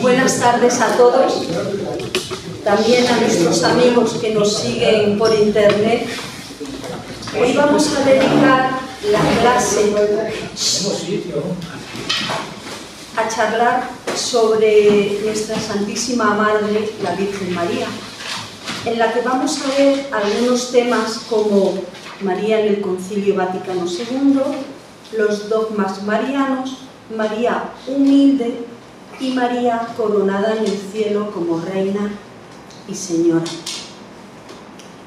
Buenas tardes a todos, también a nuestros amigos que nos siguen por internet. Hoy vamos a dedicar la clase a charlar sobre nuestra Santísima Madre, la Virgen María, en la que vamos a ver algunos temas como María en el Concilio Vaticano II, los dogmas marianos, María humilde y María coronada en el cielo como Reina y Señora.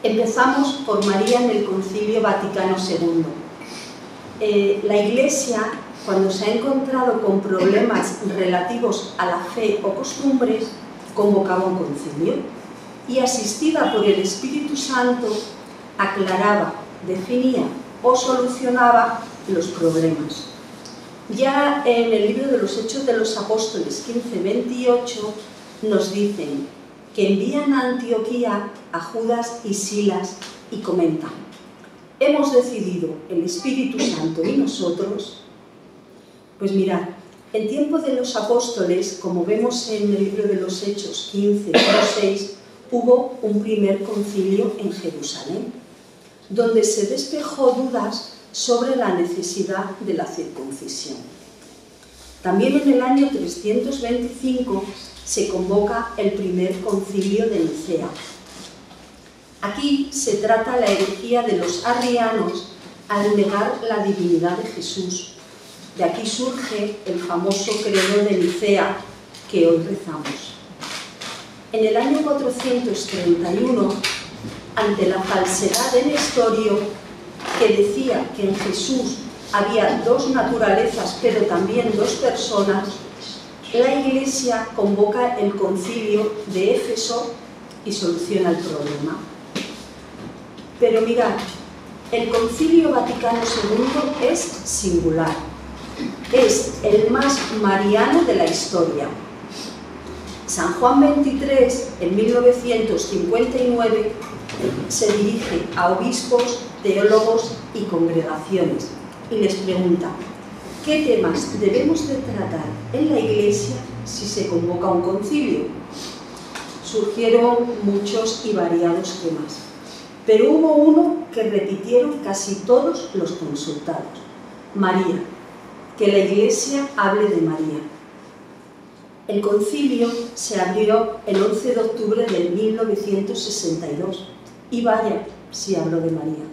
Empezamos por María en el Concilio Vaticano II. La Iglesia, cuando se ha encontrado con problemas relativos a la fe o costumbres, convocaba un concilio y, asistida por el Espíritu Santo, aclaraba, definía o solucionaba los problemas. Ya en el libro de los Hechos de los Apóstoles 15-28 nos dicen que envían a Antioquía a Judas y Silas y comentan: hemos decidido, el Espíritu Santo y nosotros. Pues mirad, en tiempo de los apóstoles, como vemos en el libro de los Hechos 15-6, hubo un primer concilio en Jerusalén, donde se despejó dudas sobre la necesidad de la circuncisión. También en el año 325 se convoca el primer concilio de Nicea. Aquí se trata la herejía de los arrianos al negar la divinidad de Jesús. De aquí surge el famoso credo de Nicea que hoy rezamos. En el año 431, ante la falsedad de Nestorio, que decía que en Jesús había dos naturalezas, pero también dos personas, la Iglesia convoca el concilio de Éfeso y soluciona el problema. Pero mirad, el Concilio Vaticano II es singular, es el más mariano de la historia. San Juan XXIII, en 1959, se dirige a obispos, teólogos y congregaciones y les pregunta: ¿qué temas debemos de tratar en la Iglesia si se convoca un concilio? Surgieron muchos y variados temas, pero hubo uno que repitieron casi todos los consultados: María, que la Iglesia hable de María. El concilio se abrió el 11 de octubre de 1962 y vaya si habló de María.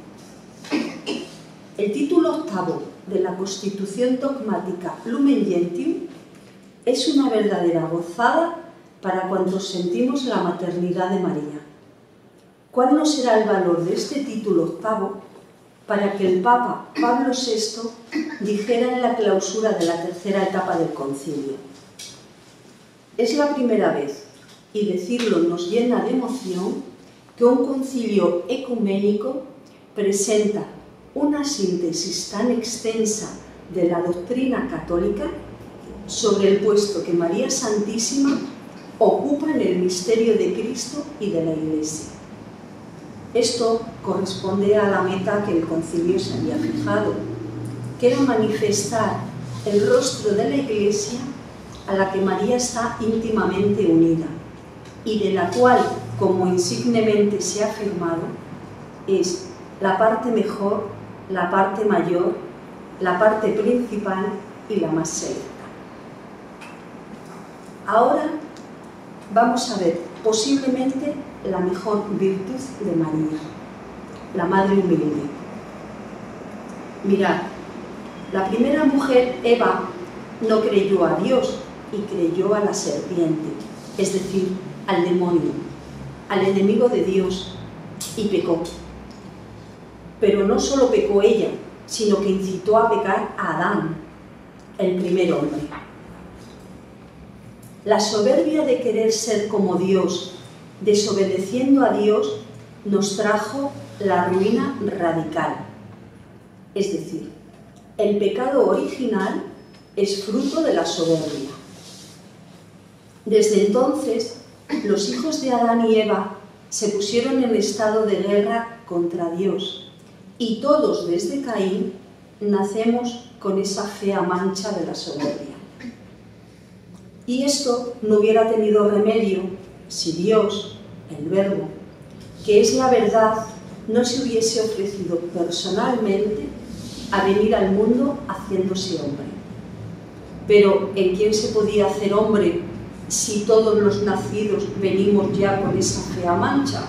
El título octavo de la Constitución Dogmática Lumen Gentium es una verdadera gozada para cuantos sentimos la maternidad de María. ¿Cuál no será el valor de este título octavo para que el Papa Pablo VI dijera en la clausura de la tercera etapa del concilio? Es la primera vez, y decirlo nos llena de emoción, que un concilio ecuménico presenta una síntesis tan extensa de la doctrina católica sobre el puesto que María Santísima ocupa en el misterio de Cristo y de la Iglesia. Esto corresponde a la meta que el concilio se había fijado, que era manifestar el rostro de la Iglesia a la que María está íntimamente unida y de la cual, como insignemente se ha afirmado, es la parte mejor, la parte mayor, la parte principal y la más selecta. Ahora vamos a ver posiblemente la mejor virtud de María, la Madre humilde. Mirad, la primera mujer, Eva, no creyó a Dios y creyó a la serpiente, es decir, al demonio, al enemigo de Dios, y pecó. Pero no solo pecó ella, sino que incitó a pecar a Adán, el primer hombre. La soberbia de querer ser como Dios, desobedeciendo a Dios, nos trajo la ruina radical. Es decir, el pecado original es fruto de la soberbia. Desde entonces, los hijos de Adán y Eva se pusieron en estado de guerra contra Dios Y todos desde Caín nacemos con esa fea mancha de la soberbia. Y esto no hubiera tenido remedio si Dios, el Verbo, que es la verdad, no se hubiese ofrecido personalmente a venir al mundo haciéndose hombre. Pero ¿en quién se podía hacer hombre si todos los nacidos venimos ya con esa fea mancha?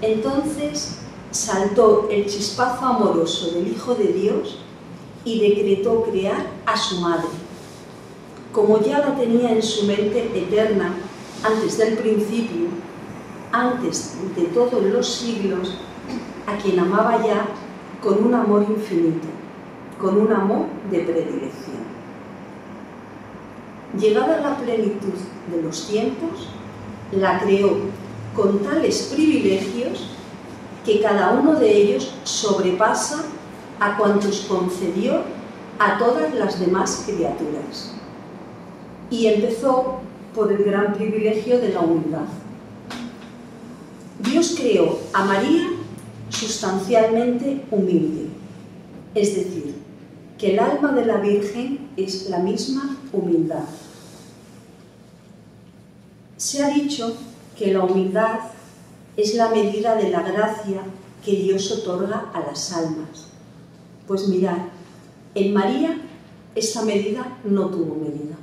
Entonces saltó el chispazo amoroso del Hijo de Dios y decretó crear a su madre, como ya la tenía en su mente eterna antes del principio, antes de todos los siglos, a quien amaba ya con un amor infinito, con un amor de predilección. Llegada la plenitud de los tiempos, la creó con tales privilegios que cada uno de ellos sobrepasa a cuantos concedió a todas las demás criaturas. Y empezó por el gran privilegio de la humildad. Dios creó a María sustancialmente humilde, es decir, que el alma de la Virgen es la misma humildad. Se ha dicho que la humildad es la medida de la gracia que Dios otorga a las almas. Pues mirad, en María esta medida no tuvo medida.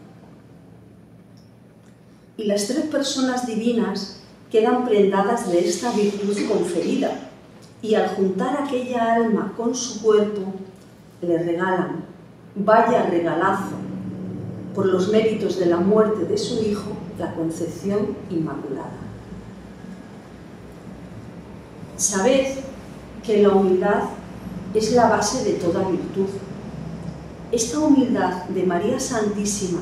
Y las tres personas divinas quedan prendadas de esta virtud conferida, y al juntar aquella alma con su cuerpo, le regalan, vaya regalazo, por los méritos de la muerte de su Hijo, la concepción inmaculada. Sabed que la humildad es la base de toda virtud. Esta humildad de María Santísima,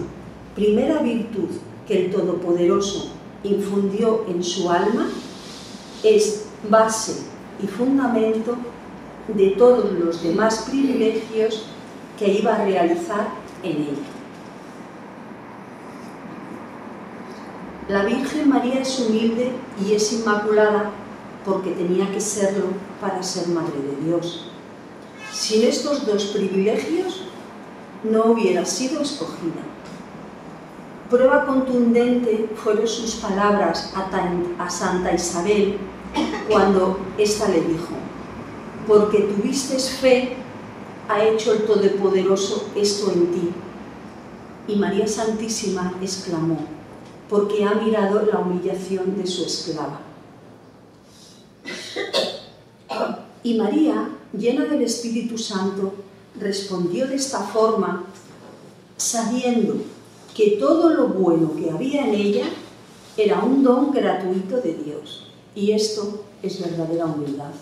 primera virtud que el Todopoderoso infundió en su alma, es base y fundamento de todos los demás privilegios que iba a realizar en ella. La Virgen María es humilde y es inmaculada porque tenía que serlo para ser Madre de Dios. Sin estos dos privilegios no hubiera sido escogida. Prueba contundente fueron sus palabras a Santa Isabel cuando ésta le dijo: porque tuviste fe, ha hecho el Todopoderoso esto en ti. Y María Santísima exclamó: porque ha mirado la humillación de su esclava. Y María, llena del Espíritu Santo, respondió de esta forma, sabiendo que todo lo bueno que había en ella era un don gratuito de Dios. Y esto es verdadera humildad.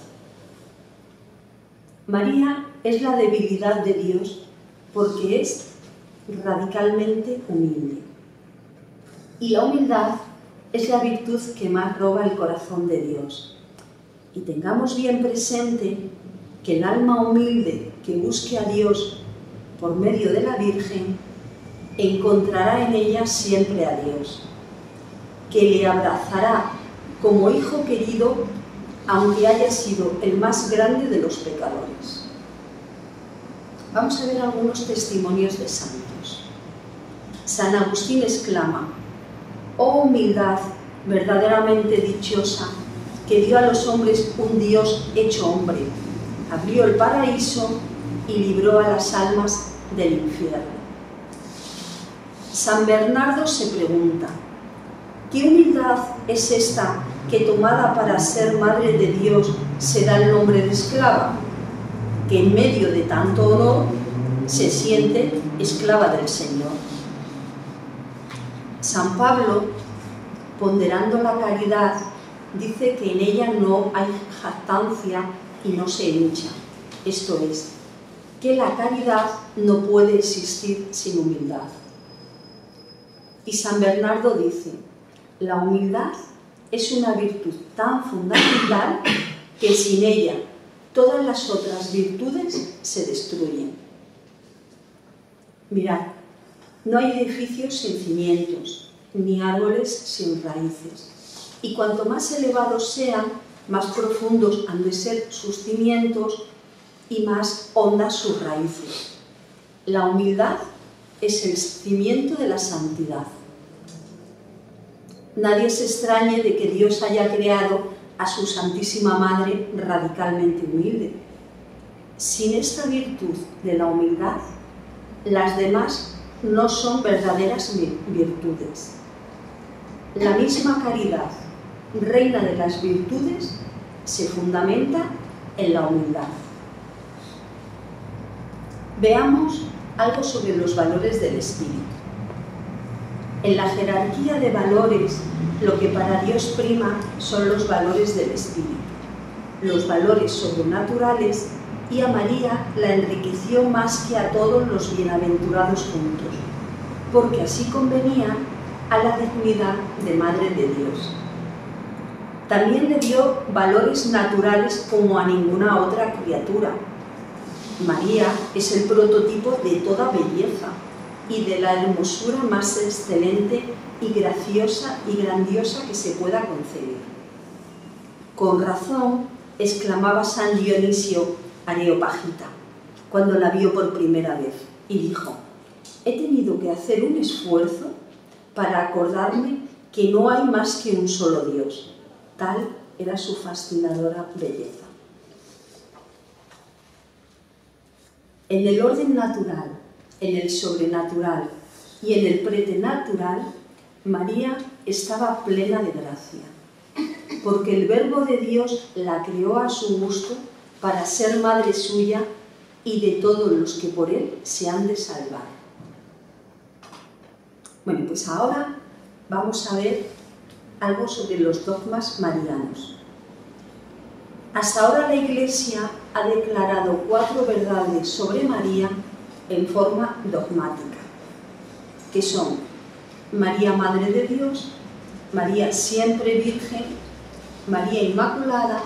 María es la debilidad de Dios porque es radicalmente humilde. Y la humildad es la virtud que más roba el corazón de Dios. Y tengamos bien presente que el alma humilde que busque a Dios por medio de la Virgen encontrará en ella siempre a Dios, que le abrazará como hijo querido, aunque haya sido el más grande de los pecadores. Vamos a ver algunos testimonios de santos. San Agustín exclama: oh humildad verdaderamente dichosa, que dio a los hombres un Dios hecho hombre, abrió el paraíso y libró a las almas del infierno. San Bernardo se pregunta: ¿qué humildad es esta que tomada para ser madre de Dios se da el nombre de esclava? Que en medio de tanto honor se siente esclava del Señor. San Pablo, ponderando la caridad, dice que en ella no hay jactancia y no se hincha. Esto es, que la caridad no puede existir sin humildad. Y San Bernardo dice: la humildad es una virtud tan fundamental que sin ella todas las otras virtudes se destruyen. Mirad, no hay edificios sin cimientos, ni árboles sin raíces. Y cuanto más elevados sean, más profundos han de ser sus cimientos y más hondas sus raíces. La humildad es el cimiento de la santidad. Nadie se extrañe de que Dios haya creado a su Santísima Madre radicalmente humilde. Sin esta virtud de la humildad, las demás no son verdaderas virtudes. La misma caridad, reina de las virtudes, se fundamenta en la humildad. Veamos algo sobre los valores del espíritu. En la jerarquía de valores, lo que para Dios prima son los valores del espíritu, los valores sobrenaturales, y a María la enriqueció más que a todos los bienaventurados juntos, porque así convenía a la dignidad de Madre de Dios. También le dio valores naturales como a ninguna otra criatura. María es el prototipo de toda belleza y de la hermosura más excelente y graciosa y grandiosa que se pueda concebir. Con razón exclamaba San Dionisio Areopagita cuando la vio por primera vez y dijo: he tenido que hacer un esfuerzo para acordarme que no hay más que un solo Dios. Tal era su fascinadora belleza. En el orden natural, en el sobrenatural y en el pretenatural, María estaba plena de gracia, porque el Verbo de Dios la creó a su gusto para ser madre suya y de todos los que por él se han de salvar. Bueno, pues ahora vamos a ver algo sobre los dogmas marianos. Hasta ahora la Iglesia ha declarado 4 verdades sobre María en forma dogmática, que son María Madre de Dios, María siempre Virgen, María Inmaculada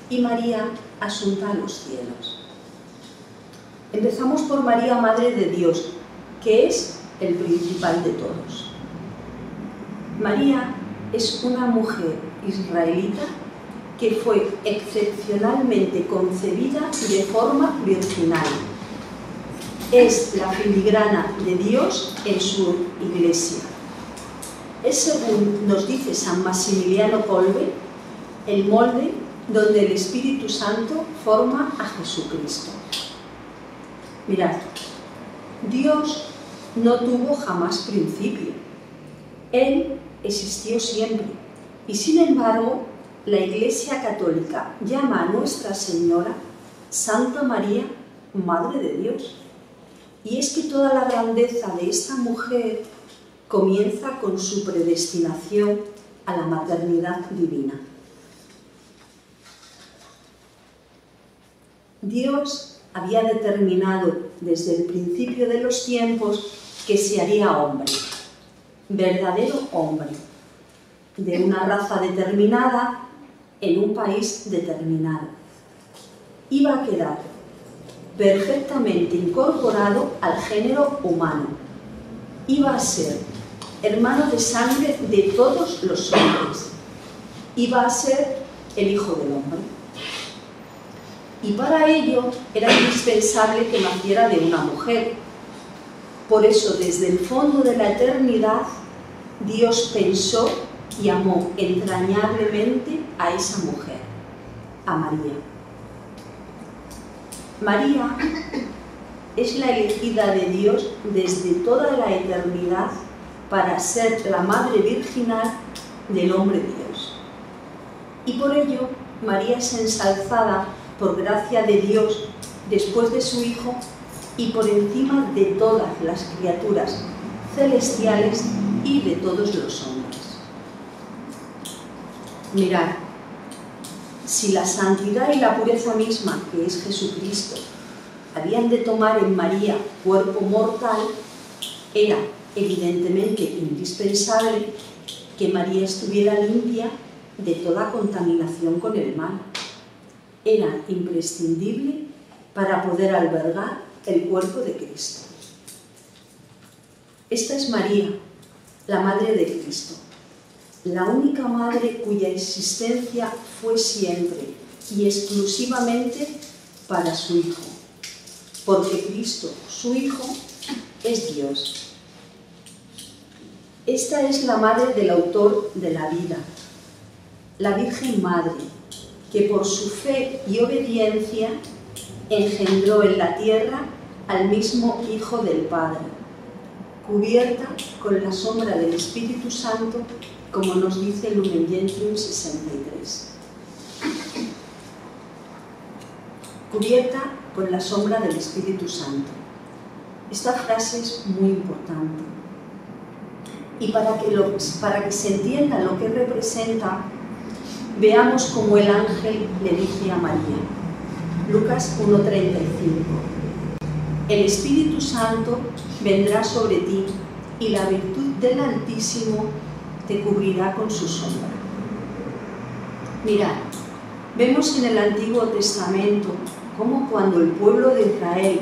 y María Asunta a los cielos. Empezamos por María Madre de Dios, que es el principal de todos. María es una mujer israelita que fue excepcionalmente concebida de forma virginal. Es la filigrana de Dios en su Iglesia. Es, según nos dice San Maximiliano Kolbe, el molde donde el Espíritu Santo forma a Jesucristo. Mirad, Dios no tuvo jamás principio. Él existió siempre y, sin embargo, la Iglesia Católica llama a Nuestra Señora Santa María, Madre de Dios. Y es que toda la grandeza de esta mujer comienza con su predestinación a la maternidad divina. Dios había determinado desde el principio de los tiempos que se haría hombre, verdadero hombre, de una raza determinada, en un país determinado. Iba a quedar perfectamente incorporado al género humano. Iba a ser hermano de sangre de todos los hombres. Iba a ser el Hijo del Hombre. Y para ello era indispensable que naciera de una mujer. Por eso, desde el fondo de la eternidad, Dios pensó y amó entrañablemente a esa mujer, a María. María es la elegida de Dios desde toda la eternidad para ser la madre virginal del hombre Dios. Y por ello, María es ensalzada por gracia de Dios después de su Hijo y por encima de todas las criaturas celestiales y de todos los hombres. Mirad, si la santidad y la pureza misma, que es Jesucristo, habían de tomar en María cuerpo mortal, era evidentemente indispensable que María estuviera limpia de toda contaminación con el mal. Era imprescindible para poder albergar el cuerpo de Cristo. Esta es María, la Madre de Cristo, la única madre cuya existencia fue siempre y exclusivamente para su Hijo, porque Cristo, su Hijo, es Dios. Esta es la madre del autor de la vida, la Virgen Madre, que por su fe y obediencia engendró en la tierra al mismo Hijo del Padre, cubierta con la sombra del Espíritu Santo, como nos dice Lumen Gentium 63. Cubierta con la sombra del Espíritu Santo. Esta frase es muy importante. Y para que se entienda lo que representa, veamos cómo el ángel le dice a María. Lucas 1:35. El Espíritu Santo vendrá sobre ti y la virtud del Altísimo te cubrirá con su sombra. Mirad, vemos en el Antiguo Testamento cómo cuando el pueblo de Israel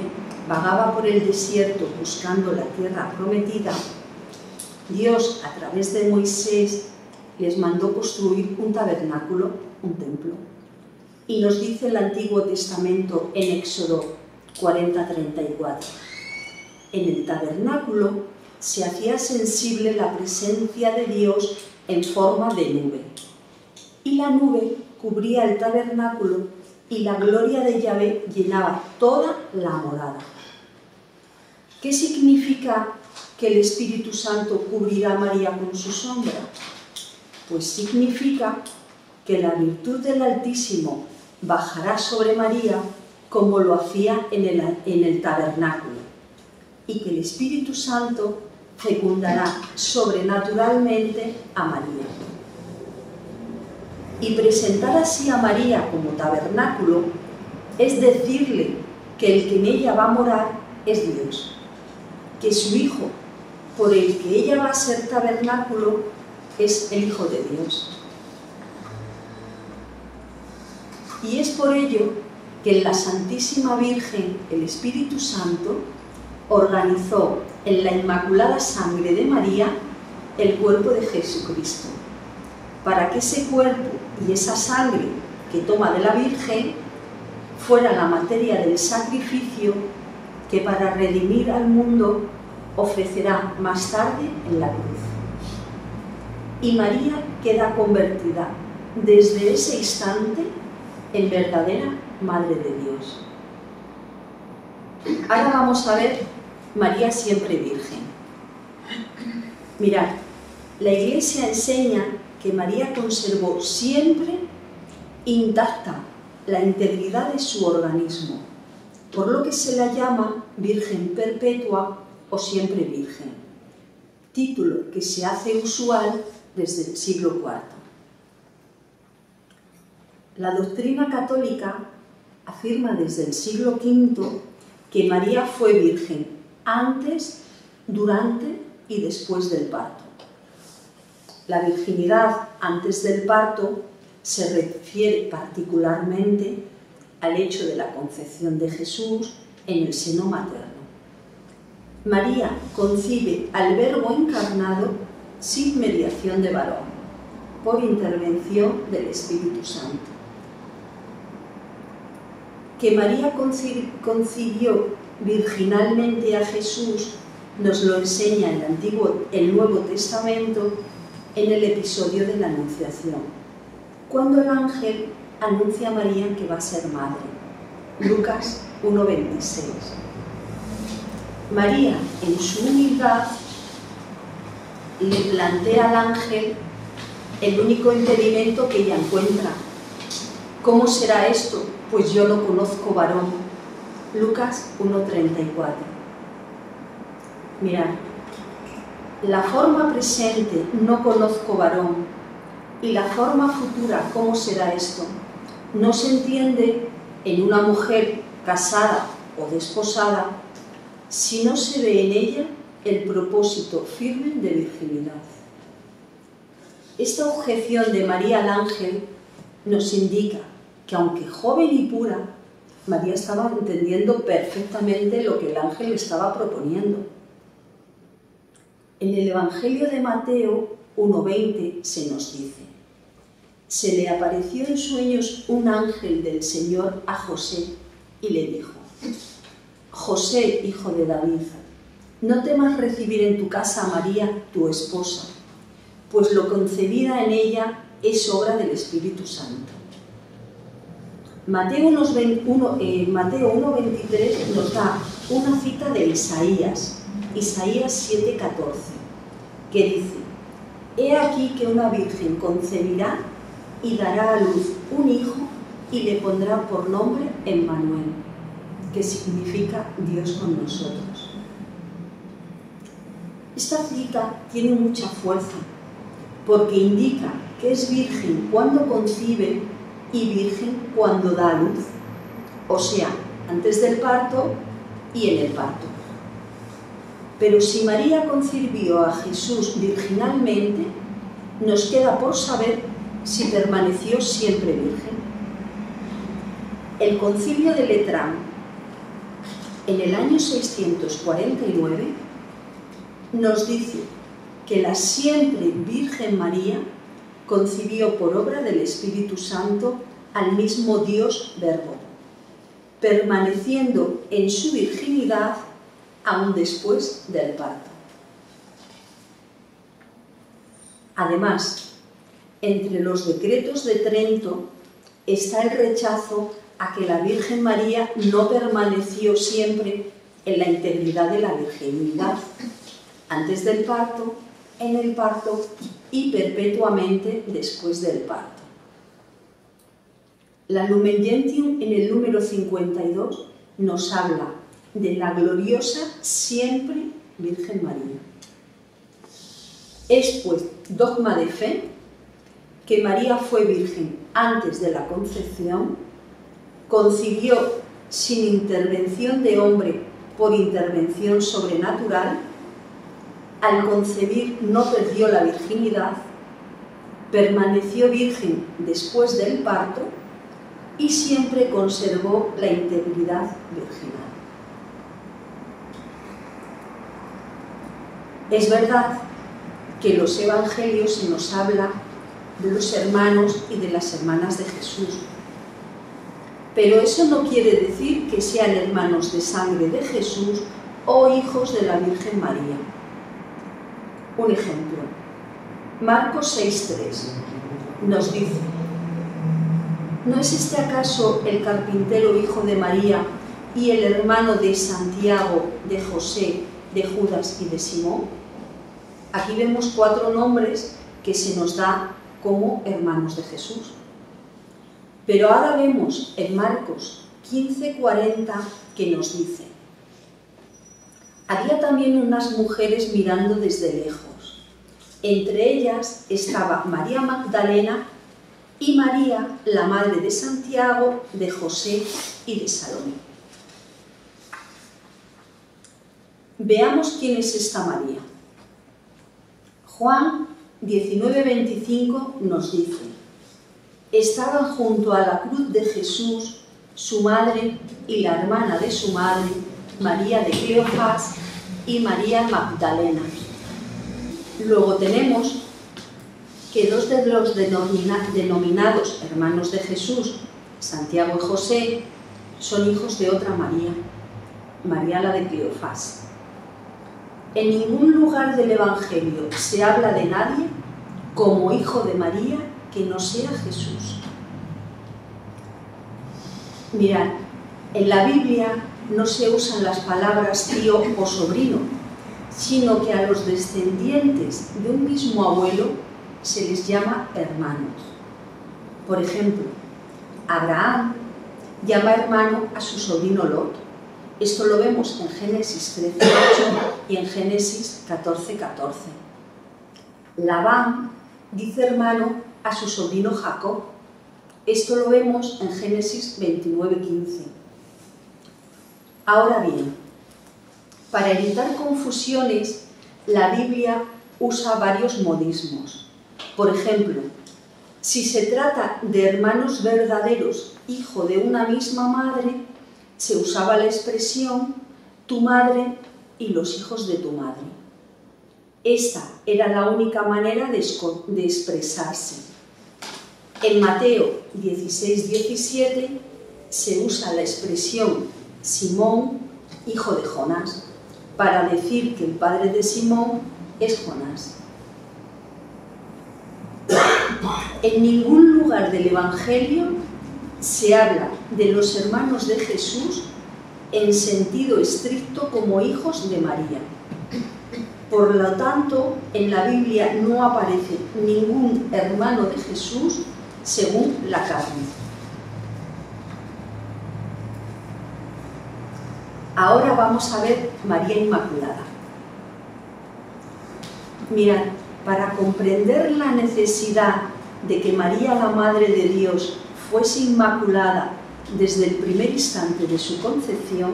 vagaba por el desierto buscando la tierra prometida, Dios, a través de Moisés, les mandó construir un tabernáculo, un templo. Y nos dice el Antiguo Testamento en Éxodo 40:34. En el tabernáculo se hacía sensible la presencia de Dios en forma de nube. Y la nube cubría el tabernáculo y la gloria de Yahvé llenaba toda la morada. ¿Qué significa que el Espíritu Santo cubrirá a María con su sombra? Pues significa que la virtud del Altísimo bajará sobre María como lo hacía en el tabernáculo, y que el Espíritu Santo fecundará sobrenaturalmente a María. Y presentar así a María como tabernáculo es decirle que el que en ella va a morar es Dios, que su Hijo, por el que ella va a ser tabernáculo, es el Hijo de Dios. Y es por ello que en la Santísima Virgen el Espíritu Santo organizó en la Inmaculada Sangre de María el cuerpo de Jesucristo, para que ese cuerpo y esa sangre que toma de la Virgen fuera la materia del sacrificio que para redimir al mundo ofrecerá más tarde en la cruz. Y María queda convertida desde ese instante en verdadera Madre de Dios. Ahora vamos a ver María siempre Virgen. Mirad, la Iglesia enseña que María conservó siempre intacta la integridad de su organismo, por lo que se la llama Virgen Perpetua o siempre Virgen, título que se hace usual desde el siglo IV. La doctrina católica afirma desde el siglo V que María fue virgen antes, durante y después del parto. La virginidad antes del parto se refiere particularmente al hecho de la concepción de Jesús en el seno materno. María concibe al Verbo encarnado sin mediación de varón, por intervención del Espíritu Santo. Que María concibió virginalmente a Jesús nos lo enseña el Nuevo Testamento en el episodio de la Anunciación, cuando el ángel anuncia a María que va a ser madre. Lucas 1:26. María, en su humildad, le plantea al ángel el único impedimento que ella encuentra. ¿Cómo será esto? Pues yo no conozco varón. Lucas 1:34. Mirad, la forma presente, no conozco varón, y la forma futura, ¿cómo será esto?, no se entiende en una mujer casada o desposada si no se ve en ella el propósito firme de virginidad. Esta objeción de María al ángel nos indica que, aunque joven y pura, María estaba entendiendo perfectamente lo que el ángel le estaba proponiendo. En el Evangelio de Mateo 1:20 se nos dice: se le apareció en sueños un ángel del Señor a José y le dijo: José, hijo de David, no temas recibir en tu casa a María, tu esposa, pues lo concebida en ella es obra del Espíritu Santo. Mateo 1:23 nos da una cita de Isaías 7:14, que dice: he aquí que una virgen concebirá y dará a luz un hijo y le pondrá por nombre Emmanuel, que significa Dios con nosotros. Esta cita tiene mucha fuerza porque indica que es virgen cuando concibe y virgen cuando da a luz, o sea, antes del parto y en el parto. Pero si María concibió a Jesús virginalmente, nos queda por saber si permaneció siempre virgen. El concilio de Letrán, en el año 649, nos dice que la siempre Virgen María concibió por obra del Espíritu Santo al mismo Dios Verbo, permaneciendo en su virginidad aún después del parto. Además, entre los decretos de Trento está el rechazo a que la Virgen María no permaneció siempre en la integridad de la virginidad, antes del parto, en el parto y perpetuamente después del parto. La Lumen Gentium, en el número 52, nos habla de la gloriosa siempre Virgen María. Es pues dogma de fe que María fue virgen antes de la concepción, concibió sin intervención de hombre por intervención sobrenatural, al concebir no perdió la virginidad, permaneció virgen después del parto y siempre conservó la integridad virginal. Es verdad que en los evangelios se nos habla de los hermanos y de las hermanas de Jesús, pero eso no quiere decir que sean hermanos de sangre de Jesús o hijos de la Virgen María. Un ejemplo, Marcos 6:3 nos dice: ¿no es este acaso el carpintero hijo de María y el hermano de Santiago, de José, de Judas y de Simón? Aquí vemos 4 nombres que se nos da como hermanos de Jesús. Pero ahora vemos en Marcos 15:40 que nos dice: había también unas mujeres mirando desde lejos. Entre ellas estaba María Magdalena y María, la madre de Santiago, de José y de Salomé. Veamos quién es esta María. Juan 19:25 nos dice: estaban junto a la cruz de Jesús su madre y la hermana de su madre, María de Cleofás y María Magdalena. Luego tenemos que 2 de los denominados hermanos de Jesús, Santiago y José, son hijos de otra María, María la de Cleofás. En ningún lugar del Evangelio se habla de nadie como hijo de María que no sea Jesús. Mirad, en la Biblia no se usan las palabras tío o sobrino, sino que a los descendientes de un mismo abuelo se les llama hermanos. Por ejemplo, Abraham llama hermano a su sobrino Lot. Esto lo vemos en Génesis 13:8 y en Génesis 14:14. Labán dice hermano a su sobrino Jacob. Esto lo vemos en Génesis 29:15. Ahora bien, para evitar confusiones, la Biblia usa varios modismos. Por ejemplo, si se trata de hermanos verdaderos, hijo de una misma madre, se usaba la expresión tu madre y los hijos de tu madre. Esta era la única manera de expresarse. En Mateo 16-17 se usa la expresión Simón, hijo de Jonás, para decir que el padre de Simón es Jonás. En ningún lugar del Evangelio se habla de los hermanos de Jesús en sentido estricto como hijos de María. Por lo tanto, en la Biblia no aparece ningún hermano de Jesús según la carne. Ahora vamos a ver María Inmaculada. Mirad, para comprender la necesidad de que María, la Madre de Dios, fuese inmaculada desde el primer instante de su concepción,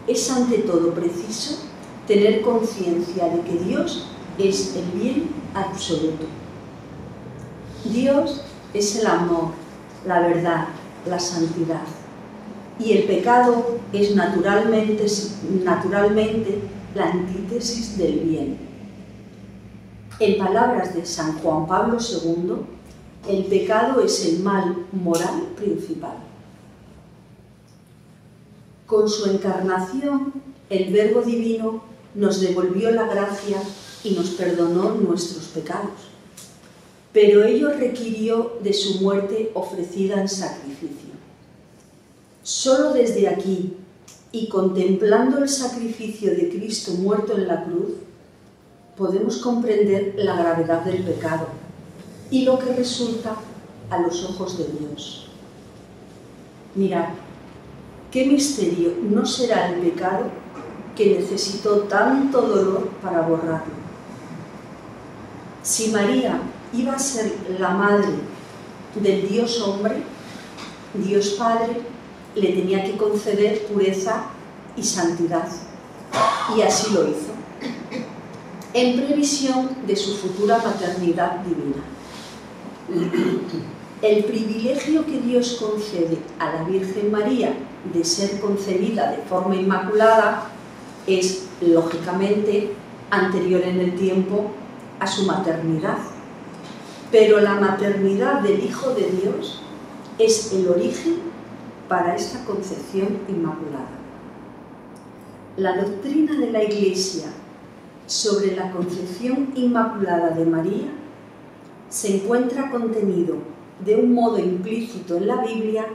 es ante todo preciso tener conciencia de que Dios es el bien absoluto. Dios es el amor, la verdad, la santidad. Y el pecado es naturalmente la antítesis del bien. En palabras de San Juan Pablo II, el pecado es el mal moral principal. Con su encarnación, el Verbo Divino nos devolvió la gracia y nos perdonó nuestros pecados, pero ello requirió de su muerte ofrecida en sacrificio. Solo desde aquí, y contemplando el sacrificio de Cristo muerto en la cruz, podemos comprender la gravedad del pecado y lo que resulta a los ojos de Dios. Mirad, qué misterio no será el pecado que necesitó tanto dolor para borrarlo. Si María iba a ser la madre del Dios hombre, Dios Padre le tenía que conceder pureza y santidad, y así lo hizo, en previsión de su futura paternidad divina. El privilegio que Dios concede a la Virgen María de ser concebida de forma inmaculada es, lógicamente, anterior en el tiempo a su maternidad. Pero la maternidad del Hijo de Dios es el origen para esta concepción inmaculada. La doctrina de la Iglesia sobre la concepción inmaculada de María se encuentra contenido de un modo implícito en la Biblia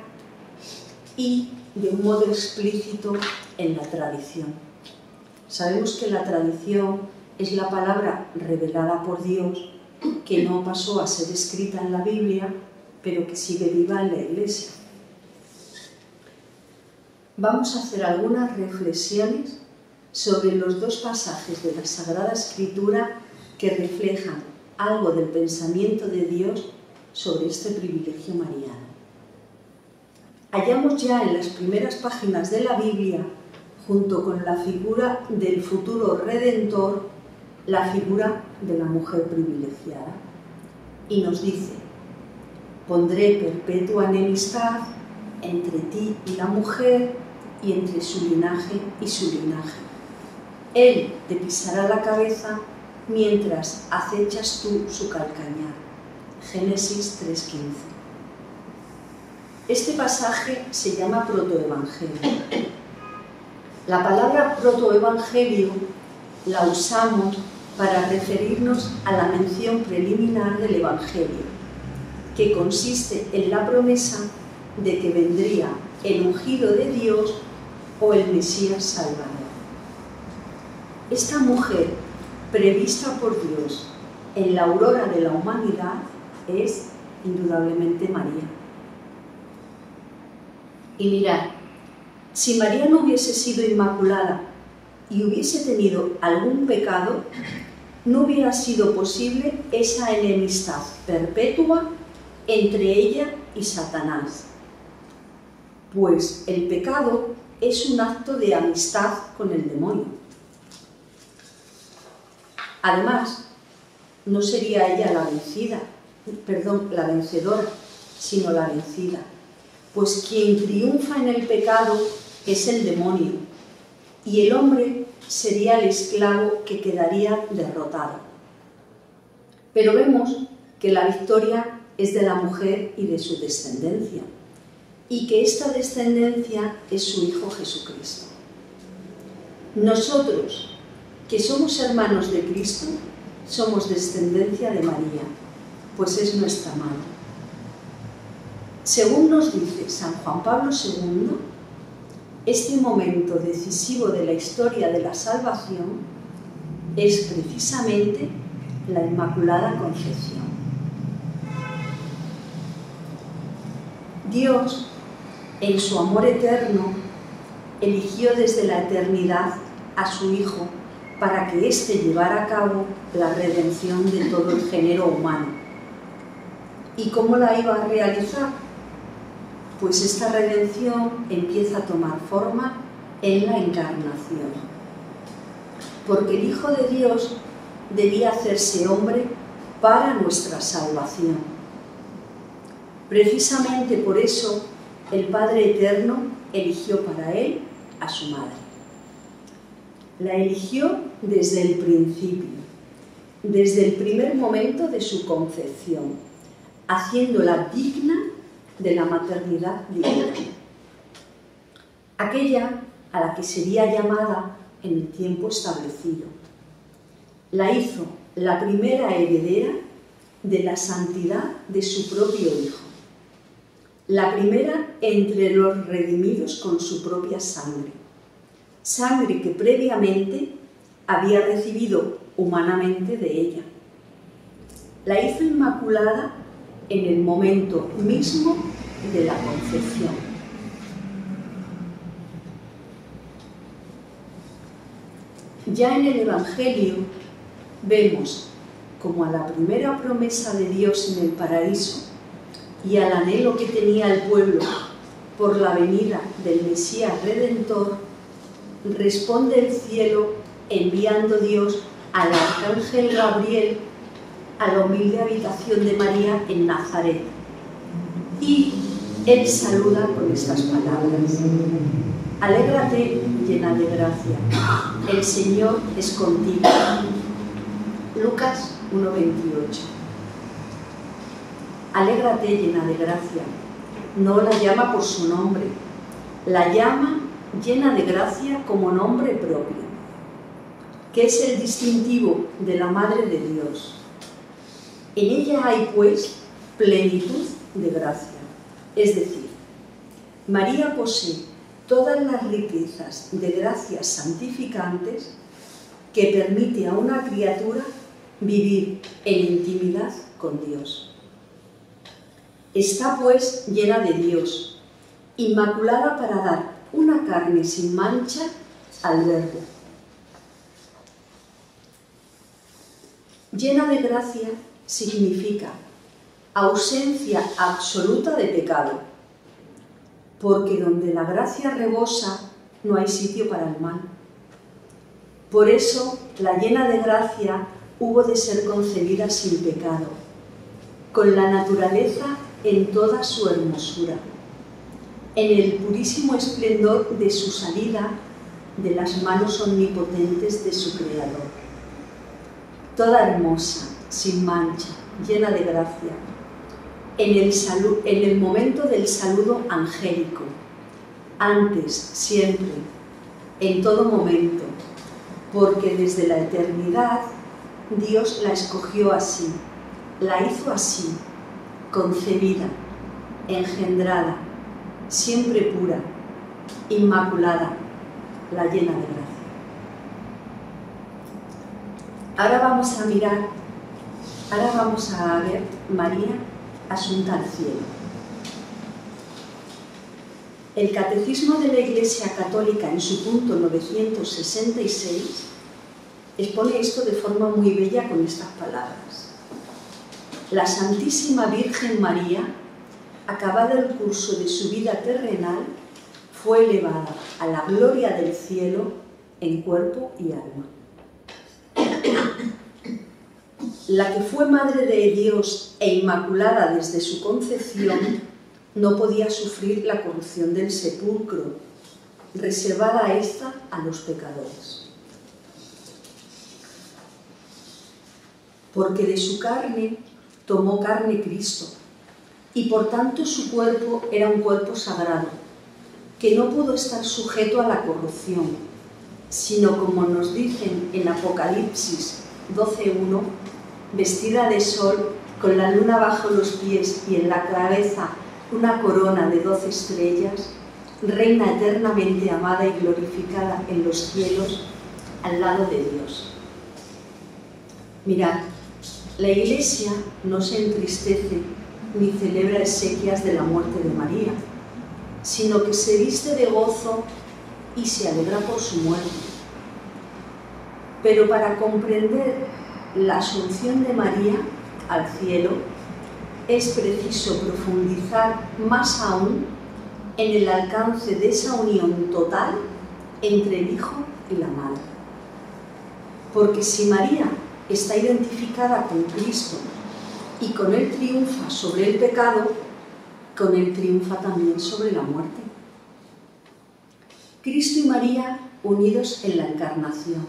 y de un modo explícito en la tradición. Sabemos que la tradición es la palabra revelada por Dios que no pasó a ser escrita en la Biblia, pero que sigue viva en la Iglesia. Vamos a hacer algunas reflexiones sobre los dos pasajes de la Sagrada Escritura que reflejan algo del pensamiento de Dios sobre este privilegio mariano. Hallamos ya en las primeras páginas de la Biblia, junto con la figura del futuro Redentor, la figura de la mujer privilegiada. Y nos dice: pondré perpetua enemistad entre ti y la mujer, y entre su linaje y su linaje. Él te pisará la cabeza mientras acechas tú su calcañar. Génesis 3:15. Este pasaje se llama protoevangelio. La palabra protoevangelio la usamos para referirnos a la mención preliminar del Evangelio, que consiste en la promesa de que vendría el ungido de Dios o el Mesías Salvador. Esta mujer, prevista por Dios en la aurora de la humanidad, es indudablemente María. Y mirad, si María no hubiese sido inmaculada y hubiese tenido algún pecado, no hubiera sido posible esa enemistad perpetua entre ella y Satanás. Pues el pecado es un acto de amistad con el demonio. Además, no sería ella la vencedora, sino la vencida. Pues quien triunfa en el pecado es el demonio, y el hombre sería el esclavo que quedaría derrotado. Pero vemos que la victoria es de la mujer y de su descendencia, y que esta descendencia es su Hijo Jesucristo. Nosotros, que somos hermanos de Cristo, somos descendencia de María, pues es nuestra madre. Según nos dice San Juan Pablo II, este momento decisivo de la historia de la salvación es precisamente la Inmaculada Concepción. Dios, en su amor eterno, eligió desde la eternidad a su Hijo para que éste llevara a cabo la redención de todo el género humano. ¿Y cómo la iba a realizar? Pues esta redención empieza a tomar forma en la encarnación, porque el Hijo de Dios debía hacerse hombre para nuestra salvación. Precisamente por eso el Padre Eterno eligió para él a su madre. La eligió desde el principio, desde el primer momento de su concepción, haciéndola digna de la maternidad divina, aquella a la que sería llamada en el tiempo establecido. La hizo la primera heredera de la santidad de su propio Hijo, la primera entre los redimidos con su propia sangre, sangre que previamente había recibido humanamente de ella. La hizo inmaculada en el momento mismo de la concepción. Ya en el Evangelio vemos como a la primera promesa de Dios en el paraíso y al anhelo que tenía el pueblo por la venida del Mesías Redentor, responde el cielo enviando Dios al arcángel Gabriel a la humilde habitación de María en Nazaret. Y él saluda con estas palabras: alégrate, llena de gracia, el Señor es contigo. Lucas 1:28. Alégrate, llena de gracia. No la llama por su nombre, la llama llena de gracia como nombre propio, que es el distintivo de la Madre de Dios. En ella hay, pues, plenitud de gracia, es decir, María posee todas las riquezas de gracias santificantes que permite a una criatura vivir en intimidad con Dios. Está, pues, llena de Dios, inmaculada para dar una carne sin mancha al Verbo. Llena de gracia significa ausencia absoluta de pecado, porque donde la gracia rebosa no hay sitio para el mal. Por eso la llena de gracia hubo de ser concebida sin pecado, con la naturaleza en toda su hermosura, en el purísimo esplendor de su salida de las manos omnipotentes de su Creador. Toda hermosa, sin mancha, llena de gracia, en el momento del saludo angélico, antes, siempre, en todo momento, porque desde la eternidad Dios la escogió así, la hizo así, concebida, engendrada, siempre pura, inmaculada, la llena de gracia. Ahora vamos a ver María asunta al cielo. El Catecismo de la Iglesia Católica, en su punto 966, expone esto de forma muy bella con estas palabras: la Santísima Virgen María, acabado el curso de su vida terrenal, fue elevada a la gloria del cielo en cuerpo y alma. La que fue Madre de Dios e inmaculada desde su concepción no podía sufrir la corrupción del sepulcro, reservada esta a los pecadores. porque de su carne tomó carne Cristo, y por tanto su cuerpo era un cuerpo sagrado, que no pudo estar sujeto a la corrupción, sino como nos dicen en Apocalipsis 12:1, vestida de sol, con la luna bajo los pies y en la cabeza una corona de 12 estrellas, reina eternamente amada y glorificada en los cielos, al lado de Dios. Mirad, la Iglesia no se entristece ni celebra exequias de la muerte de María, sino que se viste de gozo y se alegra por su muerte. Pero para comprender la asunción de María al cielo, es preciso profundizar más aún en el alcance de esa unión total entre el Hijo y la Madre. Porque si María está identificada con Cristo y con Él triunfa sobre el pecado, con Él triunfa también sobre la muerte. Cristo y María unidos en la encarnación,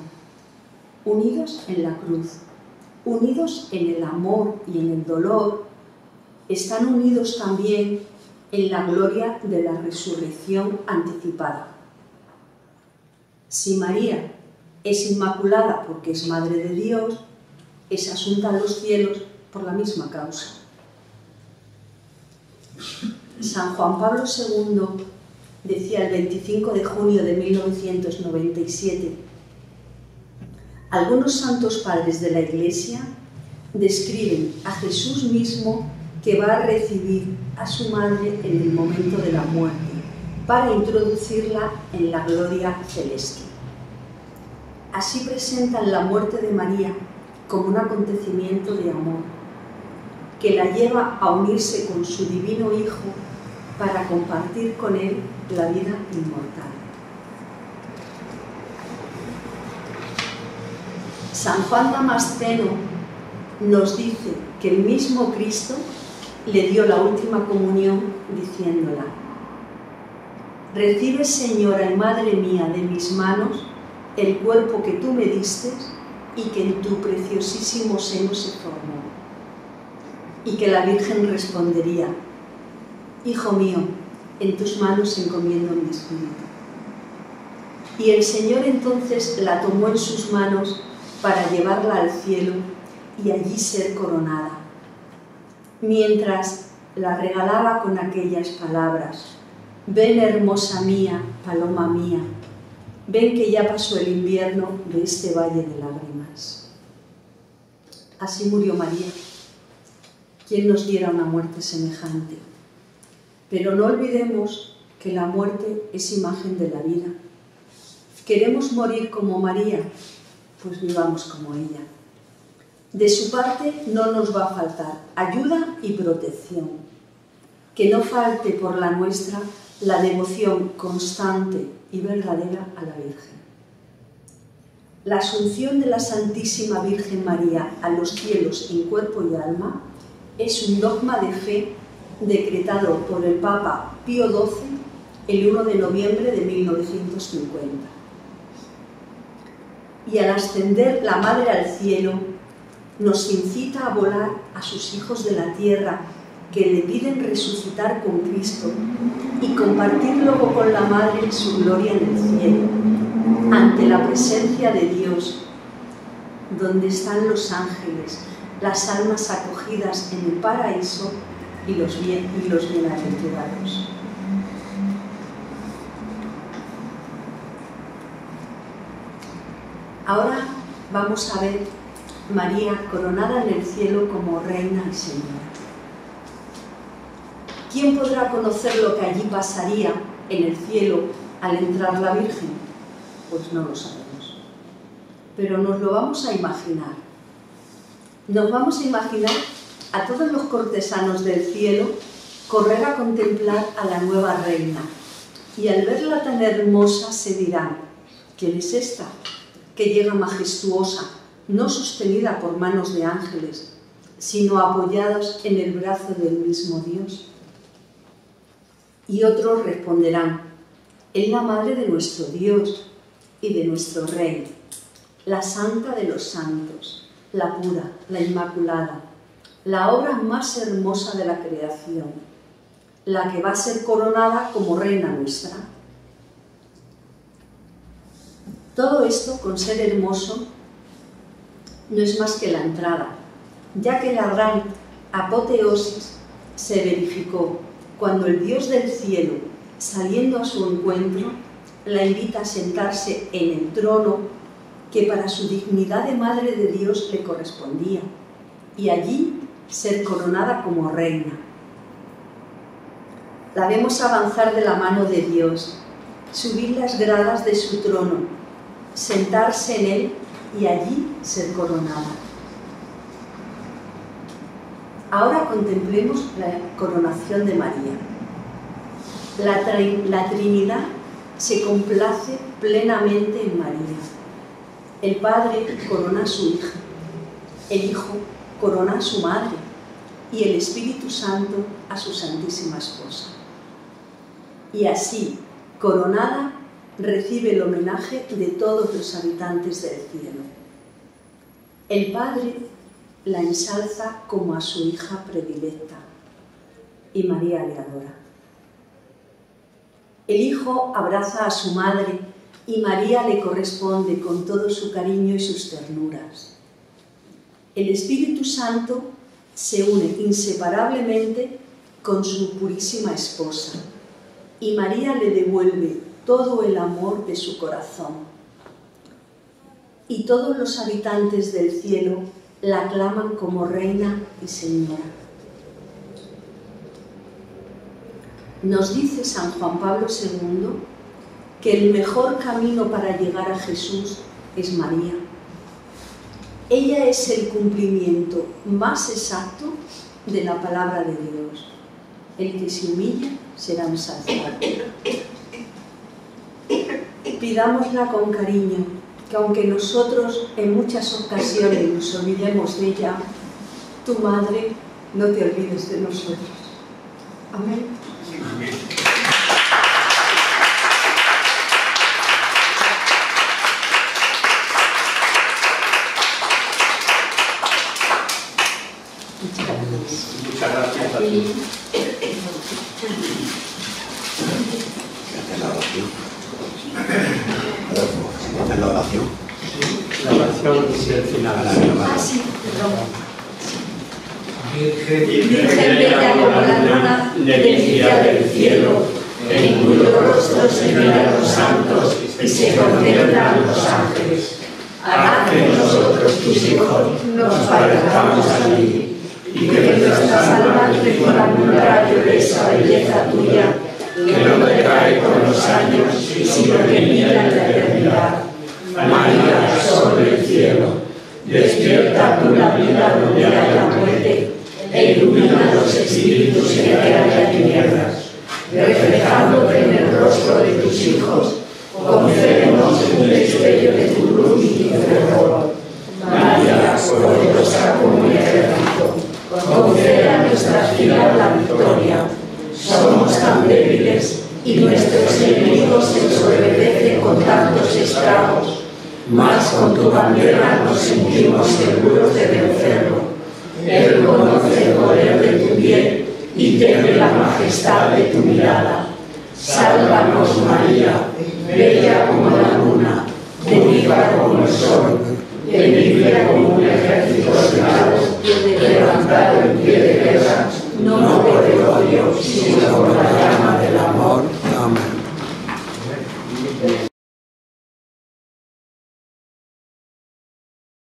unidos en la cruz, unidos en el amor y en el dolor, están unidos también en la gloria de la resurrección anticipada. Si María es inmaculada porque es Madre de Dios, es asunta a los cielos por la misma causa. San Juan Pablo II decía el 25 de junio de 1997: algunos santos padres de la Iglesia describen a Jesús mismo que va a recibir a su madre en el momento de la muerte para introducirla en la gloria celeste. Así presentan la muerte de María como un acontecimiento de amor que la lleva a unirse con su divino Hijo para compartir con Él la vida inmortal. San Juan Damasceno nos dice que el mismo Cristo le dio la última comunión diciéndola: recibe, Señora y Madre mía, de mis manos el cuerpo que tú me diste y que en tu preciosísimo seno se formó. Y que la Virgen respondería: Hijo mío, en tus manos encomiendo mi espíritu. Y el Señor entonces la tomó en sus manos para llevarla al cielo y allí ser coronada, mientras la regalaba con aquellas palabras: ven, hermosa mía, paloma mía, ven que ya pasó el invierno de este valle de lágrimas. Así murió María. ¿Quién nos diera una muerte semejante? Pero no olvidemos que la muerte es imagen de la vida. ¿Queremos morir como María? Pues vivamos como ella. De su parte no nos va a faltar ayuda y protección. Que no falte por la nuestra la devoción constante y verdadera a la Virgen. La asunción de la Santísima Virgen María a los cielos en cuerpo y alma es un dogma de fe decretado por el Papa Pío XII el 1 de noviembre de 1950. Y al ascender la Madre al cielo, nos incita a volar a sus hijos de la tierra que le piden resucitar con Cristo y compartir luego con la Madre su gloria en el cielo, ante la presencia de Dios, donde están los ángeles, las almas acogidas en el paraíso y los bienaventurados. Ahora vamos a ver María coronada en el cielo como Reina y Señora. ¿Quién podrá conocer lo que allí pasaría en el cielo al entrar la Virgen? Pues no lo sabemos. Pero nos lo vamos a imaginar. Nos vamos a imaginar a todos los cortesanos del cielo correr a contemplar a la nueva reina. Y al verla tan hermosa se dirán: ¿quién es esta? Que llega majestuosa, no sostenida por manos de ángeles, sino apoyadas en el brazo del mismo Dios. Y otros responderán: es la Madre de nuestro Dios y de nuestro Rey, la Santa de los Santos, la pura, la inmaculada, la obra más hermosa de la creación, la que va a ser coronada como reina nuestra. Todo esto, con ser hermoso, no es más que la entrada, ya que la gran apoteosis se verificó cuando el Dios del cielo, saliendo a su encuentro, la invita a sentarse en el trono que para su dignidad de Madre de Dios le correspondía, y allí ser coronada como reina. La vemos avanzar de la mano de Dios, subir las gradas de su trono, sentarse en él y allí ser coronada. Ahora contemplemos la coronación de María. La Trinidad se complace plenamente en María. El Padre corona a su hija, el Hijo corona a su madre y el Espíritu Santo a su Santísima Esposa. Y así, coronada, recibe el homenaje de todos los habitantes del cielo. El Padre la ensalza como a su hija predilecta y María le adora. El Hijo abraza a su madre y María le corresponde con todo su cariño y sus ternuras. El Espíritu Santo se une inseparablemente con su purísima esposa y María le devuelve todo el amor de su corazón. Y todos los habitantes del cielo la aclaman como reina y señora. Nos dice San Juan Pablo II que el mejor camino para llegar a Jesús es María. Ella es el cumplimiento más exacto de la palabra de Dios. El que se humilla será ensalzado. Pidámosla con cariño, que aunque nosotros en muchas ocasiones nos olvidemos de ella, tu Madre no te olvides de nosotros. Amén. Amén. Muchas gracias a ti. La oración. La oración. La oración del final. Sí, perdón. Virgen bella como la luna, delicia del cielo, en cuyo rostro se miran los santos y se contemplan los ángeles. Haz que nosotros, tus hijos, nos parezcamos a ti, y que nuestras almas reciban un rayo de esa belleza tuya, que no decae con los años, sino que mira en la eternidad. María, sol del cielo, despierta tú la vida donde hay la muerte, e ilumina los espíritus en que haya tinieblas. Reflejándote en el rostro de tus hijos, concédenos un destello de tu luz y tu fervor. María, poderosa como un ejército, concede a nuestras filas la victoria. Somos tan débiles y nuestros enemigos se desobedecen con tantos estragos, mas con tu bandera nos sentimos seguros de vencerlo. Él conoce el poder de tu bien y teme la majestad de tu mirada. Sálvanos, María, bella como la luna, pura como el sol, temible como un ejército soldado, levantado en pie de guerra, no por el odio, sino por la